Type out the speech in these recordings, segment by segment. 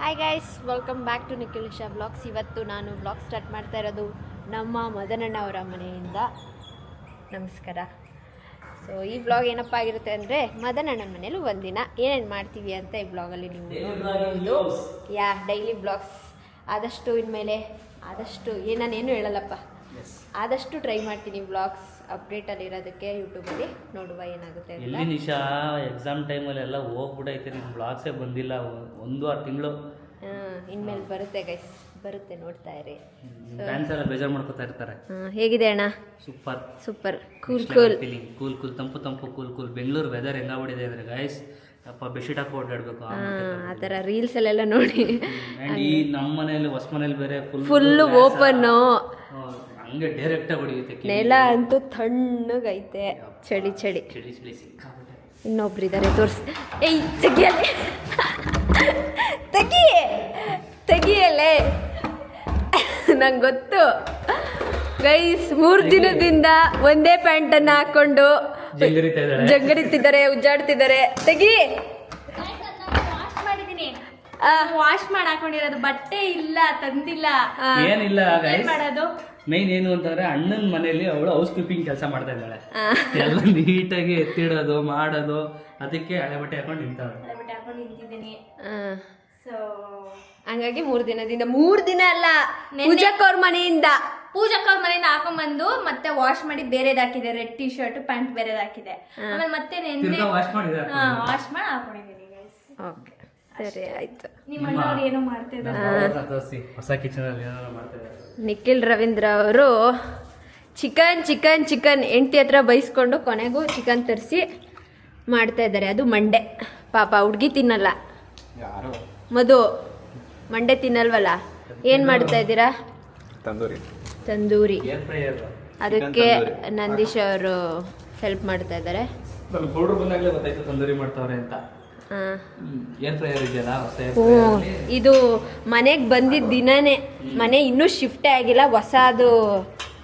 Hi guys, welcome back to Nikhilisha vlogs. ಇವತ್ತು ನಾನು vlog start ಮಾಡ್ತಾ ಇರೋದು ನಮ್ಮ ಮದನಣ್ಣ ಅವರ ಮನೆಯಿಂದ. ನಮಸ್ಕಾರ. ಸೊ ಈ ವ್ಲಾಗ್ ಏನಪ್ಪ ಆಗಿರುತ್ತೆ ಅಂದರೆ ಮದನಣ್ಣನ ಮನೇಲಿ ಒಂದಿನ ಏನೇನು ಮಾಡ್ತೀವಿ ಅಂತ ಈ ವ್ಲಾಗಲ್ಲಿ ನೀವು ನೋಡ್ಬೋದು. Daily vlogs. ಆದಷ್ಟು ಇನ್ಮೇಲೆ ನಾನೇನು ಹೇಳಲ್ಲಪ್ಪ, ಆದಷ್ಟು ಟ್ರೈ ಮಾಡ್ತೀನಿ ವ್ಲಾಗ್ಸ್ ಅಪ್ಡೇಟಲ್ಲಿ ಇರೋದಕ್ಕೆ ಯೂಟ್ಯೂಬಲ್ಲಿ. ನೋಡುವ ಏನಾಗುತ್ತೆ ಅಂತ. ಎಲ್ಲಿ ನಿಶಾ ಎಕ್ಸಾಮ್ ಟೈಮಲ್ಲಿ ಎಲ್ಲ ಹೋಗ್ಬಿಟ್ಟೈತೆ, ನಿಮ್ಮ ಬ್ಲಾಗ್ಸೇ ಬಂದಿಲ್ಲ 1-2 ತಿಂಗಳು. ಇನ್ಮೇಲೆ ಬರುತ್ತೆ ಗೈಸ್, ಬರುತ್ತೆ, ನೋಡ್ತಾ ಇರಿ. ಫ್ಯಾನ್ಸ್ ಎಲ್ಲ ಬೇಜಾರು ಮಾಡ್ಕೊತಾ ಇರ್ತಾರೆ. ಹೇಗಿದೆ ಅಣ್ಣ? ಸೂಪರ್ ಕೂಲ್ ಫೀಲಿಂಗ್, ಕೂಲ್ ತಂಪು. ಬೆಂಗಳೂರು ವೆದರ್ ಹೆಂಗಾಗ್ಬಿಟ್ಟಿದೆ ಅಂದರೆ ಗೈಸ್, ಅಪ್ಪ ಬೆಡ್ಶೀಟ್ ಹಾಕಿ ಓಡಾಡಬೇಕು ಆ ಥರ ರೀಲ್ಸಲ್ಲೆಲ್ಲ ನೋಡಿ. ಈ ನಮ್ಮ ಮನೇಲಿ ಹೊಸ ಮನೇಲಿ ಬೇರೆ ಫುಲ್ಲು ಓಪನ್ನು, ಹಂಗೆ ಡೈರೆಕ್ಟಾಗಿ ಹೊಡಿಯುತ್ತೆ. ನೆಲ ಅಂತೂ ತಣ್ಣಗೈತೆ, ಚಳಿ ಸಿಕ್ಕಾಬಿಟ್ಟೆ. ಇನ್ನೊಬ್ರಿದ್ದಾರೆ, ತೋರಿಸಿ. ಏಯ್ ತೆಗಿಯಲ್ಲೇ ನಂಗೆ ಗೊತ್ತು ಗೈಸ್. 3 ದಿನದಿಂದ ಒಂದೇ ಪ್ಯಾಂಟನ್ನು ಹಾಕೊಂಡು ಜಂಗರಿತಿದ್ದಾರೆ, ಉಜ್ಜಾಡ್ತಿದ್ದಾರೆ. ತೆಗಿ. ವಾಶ್ ಮಾಡಿ ಹಾಕೊಂಡಿರೋದು, ಬಟ್ಟೆ ಇಲ್ಲ, ತಂದಿಲ್ಲ, ಏನಿಲ್ಲ ಮಾಡೋದು. ಮೈನ್ ಏನು ಅಂತಂದ್ರೆ ಅಣ್ಣನ ಮನೇಲಿ ಅವಳು ಹೌಸ್ ಕೀಪಿಂಗ್ ಕೆಲಸ ಮಾಡ್ತಾ ಇದ್ದಾಳೆ. ಎಲ್ಲ ನೀಟಾಗಿ ಎತ್ತಿಡೋದು ಮಾಡೋದು, ಅದಕ್ಕೆ ಹಳೆ ಬಟ್ಟೆ ಹಾಕೊಂಡು ನಿಂತಿದ್ದೀನಿ. ಸೊ ಹಂಗಾಗಿ 3 ದಿನದಿಂದ, 3 ದಿನ ಅಲ್ಲ, ಪೂಜಕ್ಕವ್ರ ಮನೆಯಿಂದ ಹಾಕೊಂಡ್ಬಂದು ಮತ್ತೆ ವಾಶ್ ಮಾಡಿ ಬೇರೆದ್ ಹಾಕಿದೆ. ರೆಡ್ ಟಿ ಶರ್ಟ್ ಪ್ಯಾಂಟ್ ಬೇರೆದ್ ಹಾಕಿದೆ. ಆಮೇಲೆ ಮತ್ತೆ ವಾಶ್ ಮಾಡಿ ಹಾಕೊಂಡಿದ್ದೀನಿ. ಓಕೆ, ಸರಿ ಆಯ್ತು. ನಿಮ್ಮ ಅಣ್ಣವ್ರು ಏನೋ ಮಾಡ್ತಿದ್ದಾರೆ, ಹೊಸ ಕಿಚನ್ ಅಲ್ಲಿ ಏನಾದ್ರು ಮಾಡ್ತಾ ಇದ್ದಾರೆ. ನಿಖಿಲ್ ರವೀಂದ್ರ ಅವರು ಚಿಕನ್ ಹೆಂಡತಿ ಹತ್ರ ಬೈಸ್ಕೊಂಡು ಕೊನೆಗೂ ಚಿಕನ್ ತರಿಸಿ ಮಾಡ್ತಾ ಇದ್ದಾರೆ. ಅದು ಮಂಡೆ. ಪಾಪ ಹುಡುಗಿ ತಿನ್ನಲ್ಲ, ಮಧು ಮಂಡೆ ತಿನ್ನಲ್ವಲ್ಲ. ಏನು ಮಾಡ್ತಾ ಇದ್ದೀರಾ? ತಂದೂರಿ. ಅದಕ್ಕೆ ನಂದೀಶ್ ಅವರು ಹೆಲ್ಪ್ ಮಾಡ್ತಾ ಇದ್ದಾರೆ. ತಂದೂರಿ ಮಾಡ್ತಾವ್ರೆ ಅಂತ. ಇದು ಮನೆಗೆ ಬಂದಿದ್ದ ದಿನನೇ, ಮನೆ ಇನ್ನೂ ಶಿಫ್ಟೇ ಆಗಿಲ್ಲ, ಹೊಸದು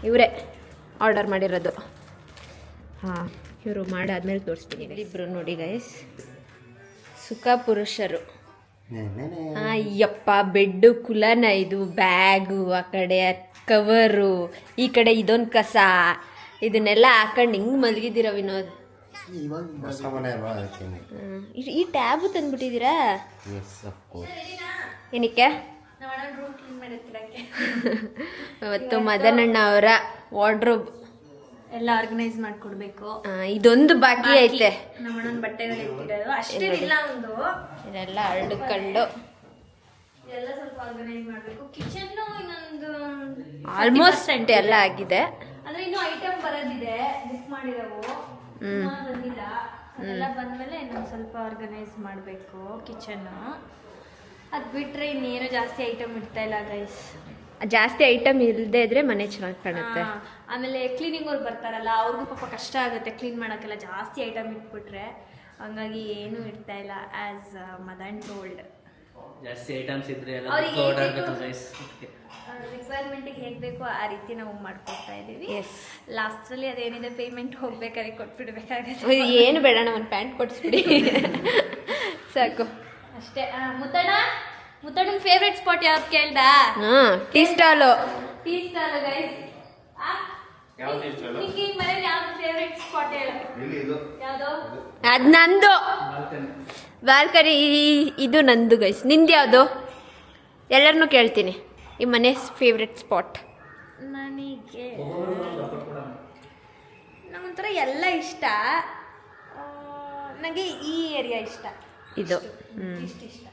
ಇವರೇ ಆರ್ಡರ್ ಮಾಡಿರೋದು. ಇವರು ಮಾಡಾದ್ಮೇಲೆ ತೋರಿಸ್ತೀನಿ. ಇಬ್ಬರು ನೋಡಿ ಗೈಸ್, ಸುಖ ಪುರುಷರು. ಅಯ್ಯಪ್ಪ, ಬೆಡ್ಡು ಕುಲನ, ಇದು ಬ್ಯಾಗು, ಆ ಕಡೆ ಕವರು, ಈ ಕಡೆ ಇದೊಂದು ಕಸ, ಇದನ್ನೆಲ್ಲ ಹಾಕೊಂಡು ಹಿಂಗೆ ಮಲಗಿದ್ದೀರ ವಿನೋದ್. ಈ ಟ್ಯಾಬು ತಂದ್ಬಿಟ್ಟಿದ್ದೀರಾ? ಏನಕ್ಕೆ? ಇವತ್ತು ಮದನಣ್ಣ ಅವರ ವಾರ್ಡ್ರೋಬ್ ಎಲ್ಲ ಆರ್ಗನೈಸ್ ಮಾಡ್ಕೊಡ್ಬೇಕು. ಇದೊಂದು ಬಾಕಿ ಐತೆ. ನಮ್ಮಣ್ಣನ ಬಟ್ಟೆಗಳು ಇಟ್ಟಿರೋದು ಅಷ್ಟೇ ಇಲ್ಲ, ಒಂದು ಇದೆಲ್ಲ ಹರಡುಕೊಂಡು ಎಲ್ಲ ಸ್ವಲ್ಪ ಆರ್ಗನೈಸ್ ಮಾಡಬೇಕು. ಕಿಚನ್ ಇನ್ನೊಂದು ಆಲ್ಮೋಸ್ಟ್ ಎಲ್ಲ ಆಗಿದೆ. ಅಂದ್ರೆ ಇನ್ನು ಐಟಮ್ ಬರೋದಿದೆ, ಬುಕ್ ಮಾಡಿರೋವು ಬಂದಿಲ್ಲ. ಅದೆಲ್ಲ ಬಂದ್ಮೇಲೆ ಇನ್ನೊಂದು ಸ್ವಲ್ಪ ಆರ್ಗನೈಸ್ ಮಾಡಬೇಕು ಕಿಚನ್. ಅದು ಬಿಟ್ರೆ ಇನ್ನೇನು ಜಾಸ್ತಿ ಐಟಮ್ ಇಡ್ತಾ ಇಲ್ಲ ಗೈಸ್. ಜಾಸ್ತಿ ಐಟಮ್ ಇಲ್ಲದೆ ಇದ್ರೆ ಮನೆ ಚೆನ್ನಾಗಿ ಕಾಣುತ್ತೆ. ಆಮೇಲೆ ಕ್ಲೀನಿಂಗ್ ಅವ್ರು ಬರ್ತಾರಲ್ಲ, ಅವ್ರಿಗೂ ಪಾಪ ಕಷ್ಟ ಆಗುತ್ತೆ ಕ್ಲೀನ್ ಮಾಡೋಕ್ಕೆಲ್ಲ, ಜಾಸ್ತಿ ಐಟಮ್ ಇಟ್ಬಿಟ್ರೆ. ಹಂಗಾಗಿ ಏನು ಇಡ್ತಾ ಇಲ್ಲ. ಆಸ್ ಮದನ್ ಟೋಲ್ಡ್, ಜಾಸ್ತಿ ಐಟಮ್ಸ್ ಇದ್ರೆ ರಿಕ್ವೈರ್ಮೆಂಟಿಗೆ ಹೇಗೆ ಬೇಕೋ ಆ ರೀತಿ ನಾವು ಮಾಡ್ಕೊಡ್ತಾ ಇದ್ದೀವಿ. ಲಾಸ್ಟಲ್ಲಿ ಅದೇನಿದೆ ಪೇಮೆಂಟ್ ಹೋಗ್ಬೇಕಾದ್ರೆ ಕೊಟ್ಬಿಡ್ಬೇಕಾಗುತ್ತೆ. ಏನು ಬೇಡ, ಒಂದು ಪ್ಯಾಂಟ್ ಕೊಡಿಸ್ಬಿಡಿ ಸಾಕು ಅಷ್ಟೇ. ಮುತ್ತಣ್ಣನ ಫೇವ್ರೆಟ್ ಸ್ಪಾಟ್ ಯಾವ್ದು ಕೇಳ್ದ? Tea stall guys. ಮನೇಲಿ ಯಾವ್ದು ಫೇವ್ರೆಟ್ ಸ್ಪಾಟ್ ಹೇಳು? ಯಾವ್ದು? ಅದು ನಂದು ಬಾಲ್ಕನಿ. ಇದು ನಂದು ಗೈಸ್. ನಿಂದು ಯಾವುದು? ಎಲ್ಲರನ್ನೂ ಕೇಳ್ತೀನಿ ಈ ಮನೆ ಫೇವ್ರೆಟ್ ಸ್ಪಾಟ್. ನಂಗೊಂಥರ ಎಲ್ಲ ಇಷ್ಟ. ನನಗೆ ಈ ಏರಿಯಾ ಇಷ್ಟ. ಇದು ಇಷ್ಟ.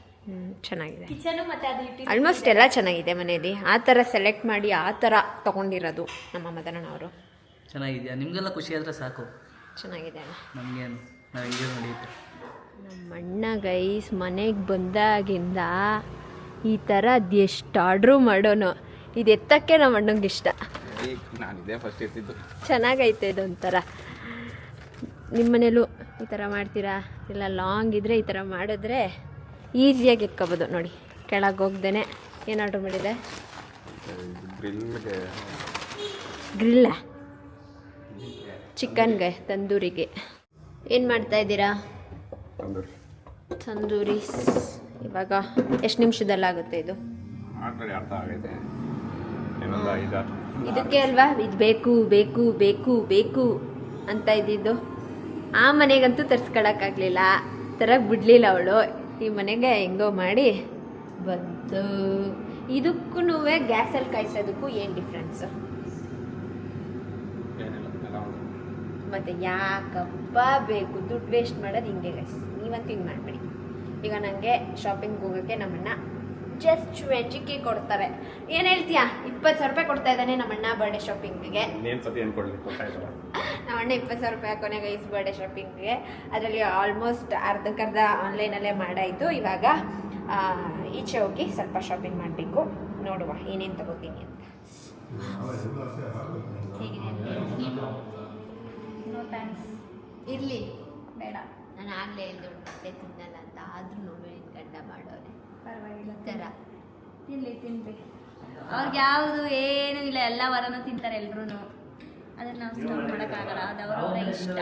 ಚೆನ್ನಾಗಿದೆ. ಕಿಚನು ಮತ್ತೆ ಅದು ಆಲ್ಮೋಸ್ಟ್ ಎಲ್ಲ ಚೆನ್ನಾಗಿದೆ ಮನೆಯಲ್ಲಿ. ಆ ಥರ ಸೆಲೆಕ್ಟ್ ಮಾಡಿ ಆ ಥರ ತೊಗೊಂಡಿರೋದು ನಮ್ಮ ಮದನಣ್ಣವರು. ಚೆನ್ನಾಗಿದೆಯಾ? ನಿಮಗೆಲ್ಲ ಖುಷಿ ಆದರೆ ಸಾಕು. ಚೆನ್ನಾಗಿದೆ ಅಣ್ಣ. ನಮಗೇನು, ನಾವು ಹಿಂಗೆ ನಡೆಯುತ್ತೆ. ನಮ್ಮ ಅಣ್ಣ ಗೈಸ್ ಮನೆಗೆ ಬಂದಾಗಿಂದ ಈ ಥರ ಅದೆಷ್ಟು ಆರ್ಡ್ರು ಮಾಡೋನು. ಇದು ಎತ್ತಕ್ಕೆ ನಮ್ಮ ಅಣ್ಣಂಗೆ ಇಷ್ಟ. ಚೆನ್ನಾಗೈತೆ ಇದೊಂಥರ. ನಿಮ್ಮ ಮನೇಲೂ ಈ ಥರ ಮಾಡ್ತೀರಾ? ಇಲ್ಲ ಲಾಂಗ್ ಇದ್ದರೆ ಈ ಥರ ಮಾಡಿದ್ರೆ ಈಸಿಯಾಗಿ ಎತ್ಕೋಬೋದು. ನೋಡಿ, ಕೆಳಗೆ ಹೋಗ್ದೇನೆ ಏನು ಆರ್ಡ್ರ್ ಮಾಡಿದೆ? ಗ್ರಿಲ್ಲ, ಚಿಕನ್ಗೆ, ತಂದೂರಿಗೆ. ಏನು ಮಾಡ್ತಾ ಇದ್ದೀರಾ? ತಂದೂರಿ ಇವಾಗ ಎಷ್ಟು ನಿಮಿಷದಲ್ಲಾಗುತ್ತೆ ಇದು? ಅರ್ಥ ಆಗೈತೆ ಇನ್ನೊಂದು 5-6 ಇದಕ್ಕೆ ಅಲ್ವಾ ಇದು ಬೇಕು ಬೇಕು ಬೇಕು ಬೇಕು ಅಂತ ಇದ್ದಿದ್ದು. ಆ ಮನೆಗಂತೂ ತರ್ಸ್ಕೊಳಕ್ಕಾಗಲಿಲ್ಲ, ತರಕ್ಕೆ ಬಿಡಲಿಲ್ಲ ಅವಳು. ಈ ಮನೆಗೆ ಹೆಂಗೋ ಮಾಡಿ ಬಂತು. ಇದಕ್ಕೂ ಗ್ಯಾಸಲ್ಲಿ ಕಾಯಿಸೋದಕ್ಕೂ ಏನು ಡಿಫ್ರೆನ್ಸು? ಮತ್ತು ಯಾಕಪ್ಪ ಬೇಕು ದುಡ್ಡು ವೇಸ್ಟ್ ಮಾಡೋದು? ಹಿಂಗೆ ಗೈಸ್, ನೀವಂತೂ ಹಿಂಗೆ ಮಾಡಬೇಡಿ. ಈಗ ನನಗೆ ಶಾಪಿಂಗ್ ಹೋಗೋಕ್ಕೆ ನಮ್ಮಣ್ಣ ಜಸ್ಟ್ 20K ಕೊಡ್ತಾರೆ. ಏನು ಹೇಳ್ತೀಯಾ? 20,000 ರೂಪಾಯಿ ಕೊಡ್ತಾ ಇದ್ದಾನೆ ನಮ್ಮಣ್ಣ ಬರ್ಡೇ ಶಾಪಿಂಗಿಗೆ. ನಮ್ಮಣ್ಣ 20,000 ರೂಪಾಯಿ ಹಾಕೋನೆ ಗೈಸ್ ಬರ್ಡೇ ಶಾಪಿಂಗಿಗೆ. ಅದರಲ್ಲಿ ಆಲ್ಮೋಸ್ಟ್ ಅರ್ಧಕ್ಕರ್ಧ ಆನ್ಲೈನಲ್ಲೇ ಮಾಡಾಯಿತು. ಇವಾಗ ಈಚೆ ಹೋಗಿ ಸ್ವಲ್ಪ ಶಾಪಿಂಗ್ ಮಾಡಬೇಕು. ನೋಡುವ ಏನೇನು ತಗೋತೀನಿ ಅಂತ. No thanks. ಇರಲಿ, ಬೇಡ, ನಾನು ಆಗಲೇ ಹೇಳಿದ್ರು ಮತ್ತೆ ತಿನ್ನಲ್ಲ ಅಂತ. ಆದರೂ ನೋಡು ನಿನ್ನ ಗಂಡ ಮಾಡೋರೆ ಪರವಾಗಿಲ್ಲ. ಈ ಥರ. ತಿನ್ಲಿ. ಅವ್ರಿಗೆ ಯಾವುದು ಏನೂ ಇಲ್ಲ, ಎಲ್ಲ ವರನೂ ತಿಂತಾರೆ ಎಲ್ರೂ. ಅದನ್ನು ನಾವು ಸ್ಟಾಪ್ ಮಾಡೋಕ್ಕಾಗಲ್ಲ, ಅದು ಅವರವರ ಇಷ್ಟ.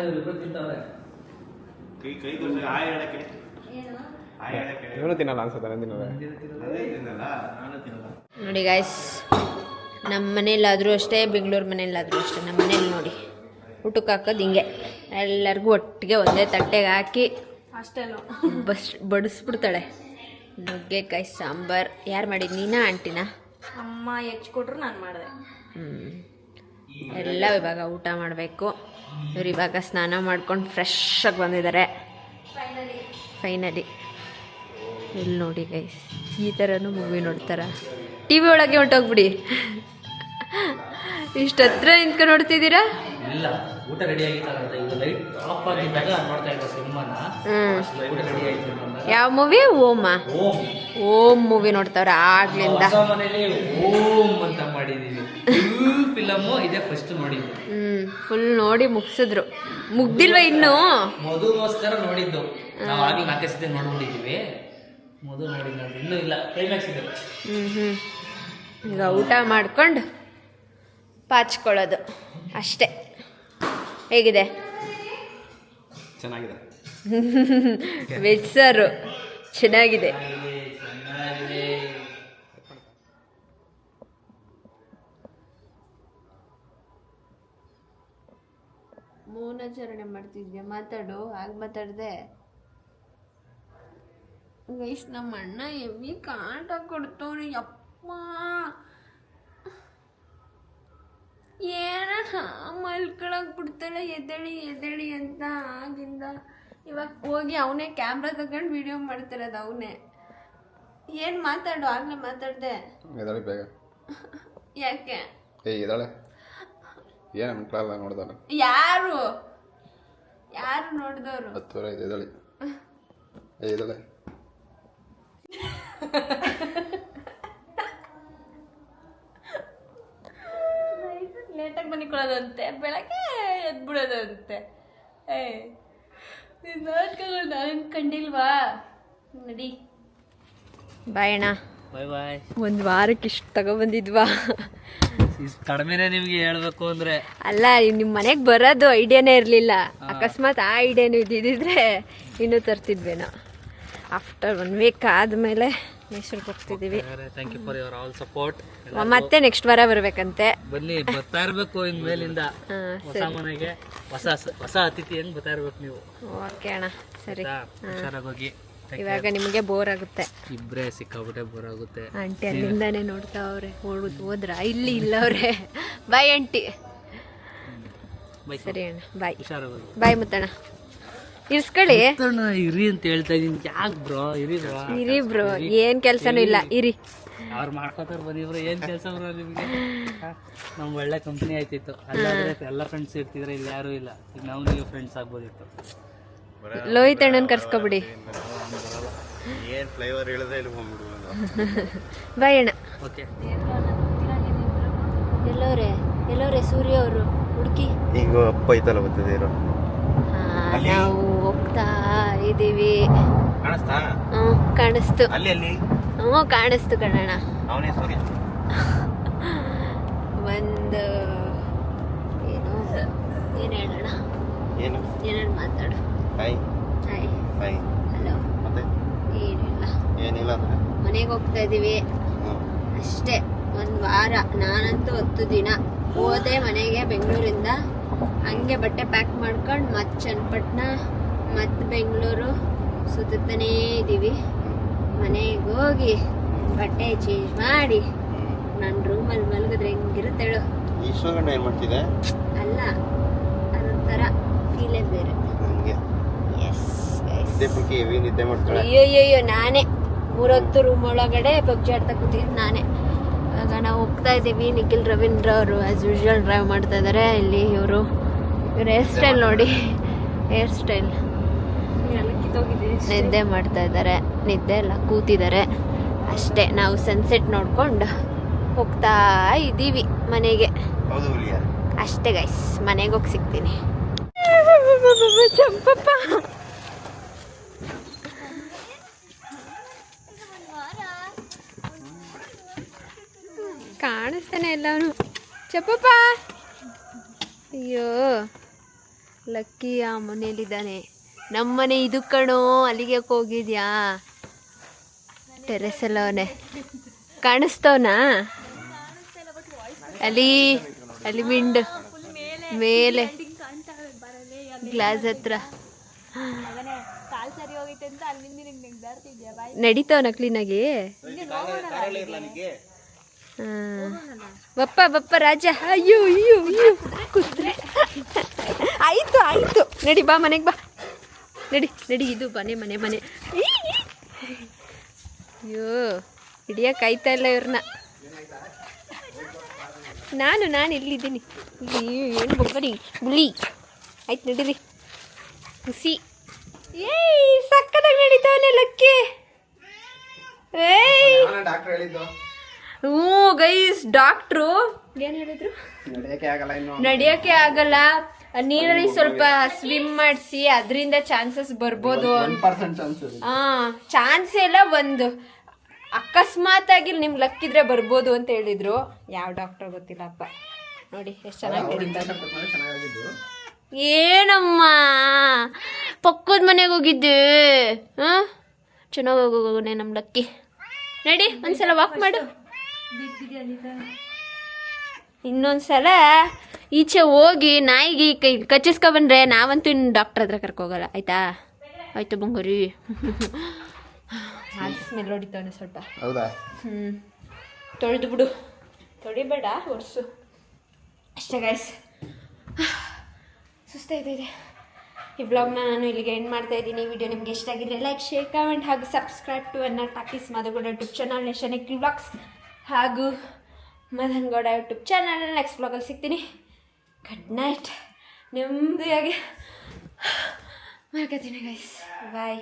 ಏನು ಇವನು ತಿನ್ನಲ್ಲ ಅನ್ಸುತ್ತೆ. ನೋಡಿ ಗಾಯ್ಸ್, ನಮ್ಮ ಮನೇಲಾದರೂ ಅಷ್ಟೇ, ಬೆಂಗಳೂರು ಮನೇಲಾದರೂ ಅಷ್ಟೇ. ನಮ್ಮ ಮನೇಲಿ ನೋಡಿ ಊಟಕ್ಕೆ ಹಾಕೋದು ಹಿಂಗೆ ಎಲ್ಲರಿಗೂ ಒಟ್ಟಿಗೆ ಒಂದೇ ತಟ್ಟೆಗೆ ಹಾಕಿ ಅಷ್ಟೇನು ಬಡಿಸ್ಬಿಡ್ತಾಳೆ. ನುಗ್ಗೆಕಾಯಿ ಸಾಂಬಾರು ಯಾರು ಮಾಡಿದ್ದು? ನೀನಾ ಆಂಟಿನಾ? ಅಮ್ಮ ಕೊಟ್ಟರು ನಾನು ಮಾಡಿದೆ. ಎಲ್ಲ ಇವಾಗ ಊಟ ಮಾಡಬೇಕು. ಇವ್ರು ಇವಾಗ ಸ್ನಾನ ಮಾಡ್ಕೊಂಡು ಫ್ರೆಶ್ಶಾಗಿ ಬಂದಿದ್ದಾರೆ ಫೈನಲಿ. ಇಲ್ಲಿ ನೋಡಿ ಗೈಸ್, ಈ ಥರನೂ ಮೂವಿ ನೋಡ್ತಾರ? ಟಿ ವಿ ಒಳಗೆ ಹೊಂಟೋಗ್ಬಿಡಿ. ಇಷ್ಟು ಹತ್ರ ನಿಂತ್ಕೊಂಡು ನೋಡ್ತಿದ್ದೀರಾ? ಇಲ್ಲ, ಊಟ ರೆಡಿ ಆಗಿತ್ತು. ಇದು ಲೈಟ್ ಆಫ್ ಆಗಿದ್ದಾಗ ನೋಡ್ತಾ ಇದ್ದ ಸಿನಿಮಾನ. ಊಟ ರೆಡಿ ಆಯ್ತು. ಯಾವ ಮೂವಿ? ಓಮ. ಓಂ ಮೂವಿ ನೋಡ್ತಾವ್ರ ಆಗ್ಲಿಂದ. ಹೊಸ ಮನೇಲಿ ಓಂ ಅಂತ ಮಾಡಿದೀವಿ. ಫಿಲಮು ಇದೇ ಫಸ್ಟ್ ನೋಡಿದ್ದು. ಫುಲ್ ನೋಡಿ ಮುಗಿಸಿದ್ರು. ಮುಗ್ದಿಲ್ವ ಇನ್ನು? ಮದುಗೋಸ್ಕರ ನೋಡಿದ್ದು ನಾವು. ಆಗ್ಲಿ 4 ಸತಿ ನೋಡ್ಬಿಟ್ಟಿದ್ದೀವಿ. ಮದು ನೋಡಿಲ್ಲ, ಇನ್ನೂ ಇಲ್ಲ, ಕ್ಲೈಮ್ಯಾಕ್ಸ್ ಇದೆ. ಈಗ ಊಟ ಮಾಡ್ಕೊಂಡು ಪಾಚ್ಕೊಳ್ಳೋದು ಅಷ್ಟೇ. ಹೇಗಿದೆ? ಚೆನ್ನಾಗಿದೆ. ವೆಜ್ ಸಾರು ಚೆನ್ನಾಗಿದೆ. ಮೌನಾಚರಣೆ ಮಾಡ್ತಿದ್ಯಾ? ಮಾತಾಡು. ಆಗ ಮಾತಾಡ್ದೆ ಗೈಸ್. ನಮ್ಮ ಅಣ್ಣ ಎಮ್ಮಿ ಕಾಟ ಕೊಡ್ತವ್ರಿ. ಅಪ್ಪ ಏನ ಮಲ್ಕೊಳಕ್ ಬಿಡ್ತಾಳೆ, ಎದ್ದೇಳಿ ಅಂತ ಆಗಿಂದ. ಇವಾಗ ಹೋಗಿ ಅವನೇ ಕ್ಯಾಮ್ರಾ ತಗೊಂಡು ವಿಡಿಯೋ ಮಾಡ್ತಿರೋದು ಅವನೇ. ಏನು ಮಾತಾಡು? ಆಗಲೇ ಮಾತಾಡ್ದೆ. ಎದಾಳೆ ಬೇಗ. ಯಾಕೆ? ಎದಾಳೆ ಏನು ಮಕ್ಕಳೆಲ್ಲ ನೋಡ್ದಾರೆ? ಯಾರು ನೋಡಿದವರು? 10 ಎದಾಳೆ. ಎದಾಳೆ ಲೇಟಾಗಿ ಮನಿಕೊಳ್ಳೋದಂತೆ, ಬೆಳಗ್ಗೆ ಎದ್ಬಿಡೋದಂತೆ. ನಾಟಕಗಳು ನಾನು ಕಂಡಿಲ್ವಾ? ನಡಿ. ಬಾಯ್ ಅಣ್ಣ. ಬಾಯ್. ಒಂದು ವಾರಕ್ಕೆ ಇಷ್ಟು ತಗೊಬಂದಿದ್ವಾ? ಕಡಿಮೆನೇ ನಿಮ್ಗೆ ಹೇಳ್ಬೇಕು ಅಂದ್ರೆ. ಅಲ್ಲ, ನಿಮ್ಮ ಮನೆಗೆ ಬರೋದು ಐಡಿಯಾನೇ ಇರಲಿಲ್ಲ. ಅಕಸ್ಮಾತ್ ಆ ಐಡಿಯಾನು ಇದ್ದಿದ್ರೆ ಇನ್ನೂ ತರ್ತಿದ್ವೇನೋ. ಆಫ್ಟರ್ 1 ವೀಕ್ ಆದಮೇಲೆ ಮೈಸೂರಿಗೆ ಹೋಗ್ತಿದ್ದೀವಿ. Thank you for your all support. ಮತ್ತೆ ನೆಕ್ಸ್ಟ್ ವಾರ ಬರಬೇಕಂತೆ. ಬನ್ನಿ, ಬರ್ತಾ ಇರಬೇಕು ಇನ್ಮೇಲಿಂದ. ಹೊಸ ಮನೆಗೆ ಹೊಸ ಅತಿಥಿ ಹೆಂಗ್ ಬರ್ತಾ ಇರ್ಬೇಕು ನೀವು. ಓಕೆ ಅಣ್ಣ, ಸರಿ. ಹುಷಾರಾಗಿ ಹೋಗಿ. ಇವಾಗ ನಿಮಗೆ ಬೋರ್ ಆಗುತ್ತೆ. ಇಬ್ಬರೇ ಸಿಕ್ಕಾಬಿಟ್ಟೆ ಬೋರ್ ಆಗುತ್ತೆ. ಆಂಟಿ ಅಲ್ಲಿಂದಾನೆ ನೋಡ್ತಾ ಅವ್ರೆ. ಹೋದ್ರ ಇಲ್ಲಿ ಇಲ್ಲ ಅವ್ರೆ. Bye aunty. ಸರಿ ಅಣ್ಣ, ಬಾಯ್. ಹುಷಾರಾಗಿ ಬಾಯ್ ಮುತ್ತಣ್ಣ. ಇರ್ಸ್ಕೊಳ್ಳಿ. ಇರಿ ಅಂತ ಹೇಳ್ತಾ ಇದೀನಿ. ಯಾಕೆ ಬ್ರೋ? ಇರಿ ಬ್ರೋ, ಏನ್ ಕೆಲ್ಸನೂ ಇಲ್ಲ, ಇರಿ. ಅವ್ರು ಮಾಡ್ಕೋತಾರ ಬನ್ನಿ ಬ್ರೋ. ಏನ್ ಕೆಲಸ ಬ್ರೋ ನಿಮ್ಗೆ? ನಮ್ ಒಳ್ಳೆ ಕಂಪ್ನಿ ಆಯ್ತಿತ್ತು. ಅಲ್ಲಾದ್ರೆ ಎಲ್ಲ ಫ್ರೆಂಡ್ಸ್ ಇರ್ತಿದ್ರೆ ಇಲ್ಲಿ ಯಾರು ಇಲ್ಲ. ಈಗ ನಾವು ನೀವು ಫ್ರೆಂಡ್ಸ್ ಆಗ್ಬೋದಿತ್ತು. ಲೋಹಿತ್ ಅಣ್ಣನ್ ಕರ್ಸ್ಕೊಬಿಡಿ. ಏನು ಫ್ಲೇವರ್ ಹೇಳಿದ್ರೆ ಇಲ್ಲಿ ಹೋಗ್ಬಿಡು. ಬಾಯ್ ಅಣ್ಣ. ಓಕೆ. ಎಲ್ಲೋರೆ ಸೂರ್ಯ ಅವರು ಹುಡುಕಿ. ಈಗ ಅಪ್ಪ ಐತಲ್ಲ ಬರ್ತದೆ ಇರೋ. ನಾವು ಹೋಗ್ತಾ ಇದೀವಿ. ಕಾಣಿಸ್ತಾ? ಕಾಣಿಸ್ತು. ಅಲ್ಲಿ ಕಾಣಿಸ್ತು ಕಣಣ್ಣ. ಅವನೇ ಸೂರ್ಯ. ಒಂದು ಏನು ಹೇಳೋಣ? ಏನು ಏನೇನು ಮಾತಾಡು. ಹಾಯ್. ಹಾಯ್. ಹಾಯ್. ಹಲೋ. ಮತ್ತೆ ಏನಿಲ್ಲ, ಏನಿಲ್ಲ ಅಂದ್ರೆ ಮನೆಗೆ ಹೋಗ್ತಾ ಇದ್ದೀವಿ ಅಷ್ಟೇ. ಒಂದು ವಾರ, ನಾನಂತೂ 10 ದಿನ ಹೋದೆ ಮನೆಗೆ ಬೆಂಗಳೂರಿಂದ. ಹಂಗೆ ಬಟ್ಟೆ ಪ್ಯಾಕ್ ಮಾಡ್ಕೊಂಡು ಮತ್ತೆ ಚನ್ನಪಟ್ಟಣ ಮತ್ತು ಬೆಂಗಳೂರು ಸುತ್ತಾನೇ ಇದ್ದೀವಿ. ಮನೆಗೆ ಹೋಗಿ ಬಟ್ಟೆ ಚೇಂಜ್ ಮಾಡಿ ನನ್ನ ರೂಮಲ್ಲಿ ಮಲಗಿದ್ರೆ ಹೆಂಗಿರುತ್ತೇಳು. ಇಷ್ಟೊಂದು ಏನು ಮಾಡ್ತಿದ್ದೆ? ಅಲ್ಲ, ಅದೊಂಥರ ಫೀಲೇ ಬೇರೆ. ನನಗೆ ಎಸ್ ನಿದ್ದೆ ಪುಕ್ಕಿ ಹೆವಿ ನಿದ್ದೆ ಮಾಡ್ತಾಳೆ. ಅಯ್ಯೋ ನಾನೇ 3 ಹೊತ್ತು ರೂಮ್ ಒಳಗಡೆ ಪಬ್ಜಿ ಆಡ್ತಾ ಕೂತಿದ್ದು ನಾನೇ. ಆಗ ನಾವು ಹೋಗ್ತಾ ಇದ್ದೀವಿ. ನಿಖಿಲ್ ರವೀಂದ್ರ ಅವರು ಆ್ಯಸ್ ಯೂಶುವಲ್ ಡ್ರೈವ್ ಮಾಡ್ತಾ ಇದ್ದಾರೆ. ಇಲ್ಲಿ ಇವ್ರ ಹೇರ್ ಸ್ಟೈಲ್ ನೋಡಿ, ಹೇರ್ ಸ್ಟೈಲ್ ನಿದ್ದೆ ಮಾಡ್ತಾ ಇದ್ದಾರೆ. ನಿದ್ದೆ ಎಲ್ಲ ಕೂತಿದ್ದಾರೆ ಅಷ್ಟೇ. ನಾವು ಸನ್ಸೆಟ್ ನೋಡ್ಕೊಂಡು ಹೋಗ್ತಾ ಇದ್ದೀವಿ ಮನೆಗೆ. ಹೌದು ಹುಲಿಯ. ಅಷ್ಟೇ ಗೈಸ್, ಮನೆಗೆ ಹೋಗಿ ಸಿಗ್ತೀನಿ. ಚಂಪಪ್ಪ ಕಾಣಿಸ್ತಾನೆ ಇಲ್ಲ ಅವನು. ಚಪ್ಪಪ್ಪ, ಅಯ್ಯೋ ಲಕ್ಕಿ ಆ ಮನೇಲಿದ್ದಾನೆ. ನಮ್ಮನೆ ಇದು ಕಣೋ, ಅಲ್ಲಿಗೆ ಹೋಗಿದ್ಯಾ? ಟೆರೆಸ್ ಎಲ್ಲ ಅವನೇ ಕಾಣಿಸ್ತವನಾ? ಅಲ್ಲಿ ವಿಂಡ್ ಮೇಲೆ ಗ್ಲಾಸ್ ಹತ್ರ ನಡೀತವನ ಕ್ಲೀನಾಗಿ. ಬಪ್ಪ ರಾಜ. ಅಯ್ಯೋ ಕೂತ್ರೆ ಆಯ್ತು ನಡಿ, ಬಾ ಮನೆಗೆ ಬಾ. ನಡಿ ಇದು ಮನೆ. ಅಯ್ಯೋ ಹಿಡಿಯಕ್ಕೆ ಆಯ್ತಾ ಇಲ್ಲ ಇವ್ರನ್ನ. ನಾನು ಇಲ್ಲಿದ್ದೀನಿ. ಏನು ಬೊಬ್ಬರಿ ಗುಳಿ. ಆಯ್ತು ನಡೀರಿ. ಖುಷಿ. ಸಕ್ಕದಾಗಿ ನಡೀತಾವನೆ ಲಕ್ಕಿ. ಡಾಕ್ಟರ್ ಹೇಳಿದ್ದು ಹ್ಞೂ ಗೈಸ್, ಡಾಕ್ಟ್ರು ಏನು ಹೇಳಿದ್ರು? ನಡೆಯೋಕ್ಕೆ ಆಗಲ್ಲ, ನೀರಲ್ಲಿ ಸ್ವಲ್ಪ ಸ್ವಿಮ್ ಮಾಡಿಸಿ ಅದರಿಂದ ಚಾನ್ಸಸ್ ಬರ್ಬೋದು. ಚಾನ್ಸ್ ಎಲ್ಲ ಒಂದು ಅಕಸ್ಮಾತ್ ಆಗಿ ನಿಮ್ಗೆ ಲಕ್ಕಿದ್ರೆ ಬರ್ಬೋದು ಅಂತ ಹೇಳಿದ್ರು. ಯಾವ ಡಾಕ್ಟರ್ ಗೊತ್ತಿಲ್ಲಪ್ಪ. ನೋಡಿ ಎಷ್ಟು ಚೆನ್ನಾಗಿ ಏನಮ್ಮ ಪಕ್ಕದ ಮನೆಗೆ ಹೋಗಿದ್ದೆ. ಚೆನ್ನಾಗಿ ಹೋಗೋನೆ ನಮ್ಮ ಲಕ್ಕಿ. ನಡಿ ಒಂದ್ಸಲ ವಾಕ್ ಮಾಡು. ಇನ್ನೊಂದ್ಸಲ ಈಚೆ ಹೋಗಿ ನಾಯಿಗೆ ಕಚ್ಚಿಸ್ಕೊಬಂದ್ರೆ ನಾವಂತೂ ಇನ್ನು ಡಾಕ್ಟರ್ ಹತ್ರ ಕರ್ಕೋಗಲ್ಲ. ಆಯ್ತಾ ಬಂಗಾರಿ? ಸ್ಮೆಲ್ ಹೊಡಿತಾವನೆ ಸ್ವಲ್ಪ. ಹೌದಾ? ತೊಳೆದು ಬಿಡು, ತೊಳಿಬೇಡ, ಒರೆಸು ಅಷ್ಟೇ ಗೈಸ್. ಸುಸ್ತಾಯ್ತಿದೆ. ಈ ವ್ಲಾಗ್ನ ನಾನು ಇಲ್ಲಿಗೆ ಎಂಡ್ ಮಾಡ್ತಾ ಇದ್ದೀನಿ. ವಿಡಿಯೋ ನಿಮ್ಗೆ ಇಷ್ಟ ಆಗಿದ್ರೆ ಲೈಕ್, ಶೇರ್, ಕಮೆಂಟ್ ಹಾಗೂ ಸಬ್ಸ್ಕ್ರೈಬ್ ಟು ಎನ್ನ talkies Madagowda YouTube channel, Nikhil vlogs ಹಾಗೂ Madan Gowda YouTube channel. Next ವ್ಲಾಗಲ್ಲಿ ಸಿಗ್ತೀನಿ. Good night. ನೆಮ್ಮದಿಯಾಗಿ ಮಲ್ಕೋತೀನಿ ಗೈಸ್. ಬಾಯ್.